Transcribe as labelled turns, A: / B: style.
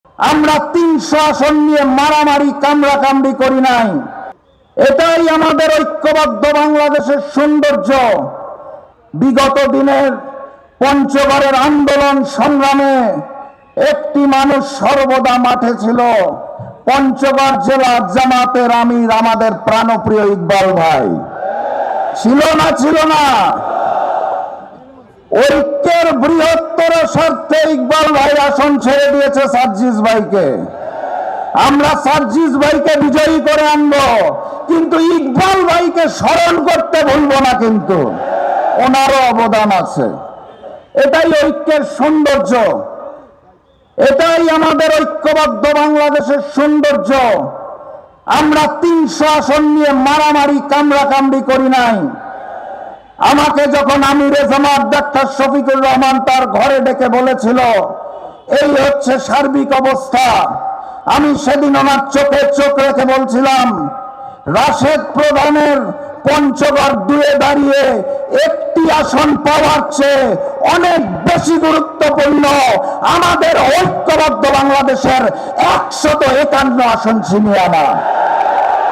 A: আমরা 300 আসন নিয়ে মারামারি কামড়াকামড়ি করি নাই। এটাই আমাদের ঐক্যবদ্ধ বাংলাদেশের সৌন্দর্য। বিগত দিনের পঞ্চগড়ের আন্দোলন সংগ্রামে একটি মানুষ সর্বদা মাঠে ছিল, পঞ্চগড় জেলা জামাতের আমির আমাদের প্রাণপ্রিয় ইকবাল ভাই। ছিল না? ছিল না? ঐক্যের বৃহত্তর স্বার্থে ইকবাল ভাই আসন ছেড়ে দিয়েছে সার্জিস ভাইকে। আমরা সার্জিস ভাইকে বিজয়ী করে আনবো, কিন্তু ইকবাল ভাইকে স্মরণ করতে ভুলবো না, কিন্তু ওনারও অবদান আছে। এটাই ঐক্যের সৌন্দর্য, এটাই আমাদের ঐক্যবদ্ধ বাংলাদেশের সৌন্দর্য। আমরা 300 আসন নিয়ে মারামারি কামড়াকামড়ি করি নাই। আমাকে যখন আমিরে জামাত ডাক্তার শফিকুর রহমান তার ঘরে ডেকে বলেছিল এই হচ্ছে সার্বিক অবস্থা, আমি সেদিন ওনার চোখে চোখ রেখে বলছিলাম, রাশেদ প্রধানের পঞ্চগড় 2-এ দাঁড়িয়ে একটি আসন পাওয়ার চেয়ে অনেক বেশি গুরুত্বপূর্ণ আমাদের ঐক্যবদ্ধ বাংলাদেশের 151 আসন ছিনিয়ে আনা।